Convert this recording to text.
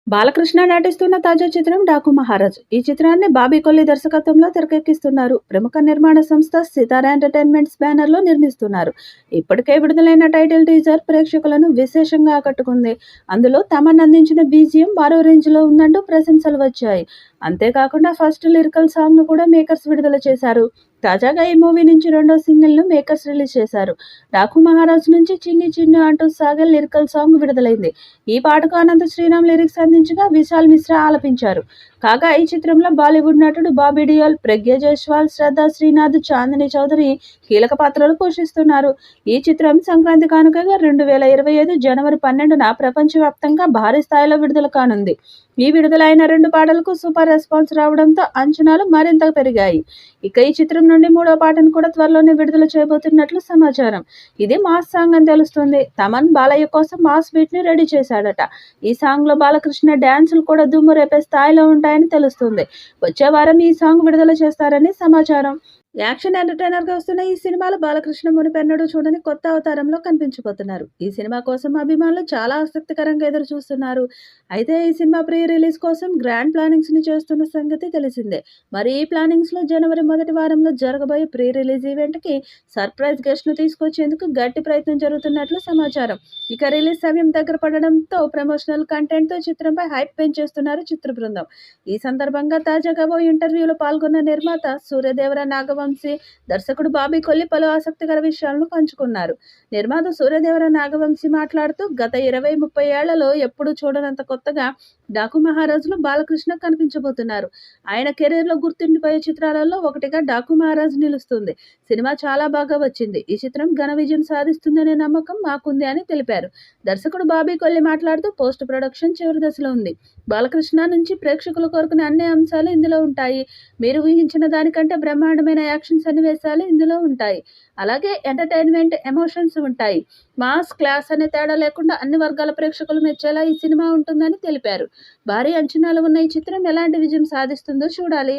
బాలకృష్ణ నటిస్తున్న తాజా చిత్రం 'డాకు మహారాజ్'. ఈ చిత్రాన్ని బాబీ కొల్లి దర్శకత్వంలో తెరకెక్కిస్తున్నారు. ప్రముఖ నిర్మాణ సంస్థ సితార ఎంటర్టైన్మెంట్స్ బ్యానర్లో నిర్మిస్తున్నారు. ఇప్పటికే విడుదలైన టైటిల్ టీజర్ ప్రేక్షకులను విశేషంగా ఆకట్టుకుంది. అందులో తమన్ అందించిన బీజిఎం మరో రేంజ్లో ఉందంటూ ప్రశంసలు వచ్చాయి. అంతేకాకుండా ఫస్ట్ లిరికల్ సాంగ్ను కూడా మేకర్స్ విడుదల చేశారు. తాజాగా ఈ మూవీ నుంచి రెండో సింగిల్ను మేకర్స్ రిలీజ్ చేశారు. 'డాకు మహారాజ్' నుంచి 'చిన్ని చిన్ను' అంటూ సాగే లిరికల్ సాంగ్ విడుదలైంది. ఈ పాటకు అనంత శ్రీరామ్ లిరిక్స్ అందించగా విశాల్ మిశ్రా ఆలపించారు. కాగా ఈ చిత్రంలో బాలీవుడ్ నటుడు బాబీ డియోల్, ప్రగ్యా జైస్వాల్, శ్రద్ధా శ్రీనాథ్, చాందిని చౌదరి కీలక పాత్రలు పోషిస్తున్నారు. ఈ చిత్రం సంక్రాంతి కానుకగా 2025 జనవరి 12న ప్రపంచవ్యాప్తంగా భారీ స్థాయిలో విడుదల కానుంది. ఈ విడుదలైన రెండు పాటలకు సూపర్ రెస్పాన్స్ రావడంతో అంచనాలు మరింత పెరిగాయి. ఇక ఈ చిత్రం నుండి మూడో పాటను కూడా త్వరలోనే విడుదల చేయబోతున్నట్లు సమాచారం. ఇది మాస్ సాంగ్ అని తెలుస్తుంది. తమన్ బాలయ్య కోసం మాస్ బీట్ ని రెడీ చేశాడట. ఈ సాంగ్ లో బాలకృష్ణ డాన్సులు కూడా దుమ్ము రేపే స్థాయిలో ఉంటాయని తెలుస్తుంది. వచ్చే వారం ఈ సాంగ్ విడుదల చేస్తారని సమాచారం. యాక్షన్ ఎంటర్టైనర్ గా వస్తున్న ఈ సినిమాలో బాలకృష్ణ మునిపెన్నడూ చూడని కొత్త అవతారంలో కనిపించబోతున్నారు. ఈ సినిమా కోసం అభిమానులు చాలా ఆసక్తికరంగా ఎదురు చూస్తున్నారు. అయితే ఈ సినిమా ప్రీ రిలీజ్ కోసం గ్రాండ్ ప్లానింగ్స్ ని చేస్తున్న సంగతి తెలిసిందే. మరి ఈ ప్లానింగ్స్ లో జనవరి మొదటి వారంలో జరగబోయే ప్రీ రిలీజ్ ఈవెంట్ కి సర్ప్రైజ్ గెస్ట్ ను తీసుకొచ్చేందుకు గట్టి ప్రయత్నం జరుగుతున్నట్లు సమాచారం. ఇక రిలీజ్ సమయం దగ్గర పడడంతో ప్రమోషనల్ కంటెంట్ తో చిత్రంపై హైప్ పెంచేస్తున్నారు చిత్ర బృందం. ఈ సందర్భంగా తాజాగా ఓ ఇంటర్వ్యూలో పాల్గొన్న నిర్మాత సూర్యదేవర నాగవంశీ, దర్శకుడు బాబీ కొల్లి పలు ఆసక్తికర విషయాలను పంచుకున్నారు. నిర్మాత సూర్యదేవర నాగవంశీ మాట్లాడుతూ, గత 20-30 ఏళ్లలో ఎప్పుడూ చూడనంత కొత్తగా 'డాకు మహారాజ్'లో బాలకృష్ణ కనిపించబోతున్నారు. ఆయన కెరీర్లో గుర్తుండిపోయే చిత్రాలలో ఒకటిగా 'డాకు మహారాజ్' నిలుస్తుంది. సినిమా చాలా బాగా వచ్చింది. ఈ చిత్రం ఘన విజయం సాధిస్తుందనే నమ్మకం మాకుంది అని తెలిపారు. దర్శకుడు బాబీ కొల్లి మాట్లాడుతూ, పోస్ట్ ప్రొడక్షన్ చివరి దశలో ఉంది. బాలకృష్ణ నుంచి ప్రేక్షకులు కోరుకునే అన్ని అంశాలు ఇందులో ఉంటాయి. మీరు ఊహించిన దానికంటే బ్రహ్మాండమైన యాక్షన్ సన్నివేశాలు ఇందులో ఉంటాయి. అలాగే ఎంటర్టైన్మెంట్, ఎమోషన్స్ ఉంటాయి. మాస్, క్లాస్ అనే తేడా లేకుండా అన్ని వర్గాల ప్రేక్షకులు మెచ్చేలా ఈ సినిమా ఉంటుందని తెలిపారు. భారీ అంచనాలు ఉన్న ఈ చిత్రం ఎలాంటి విజయం సాధిస్తుందో చూడాలి.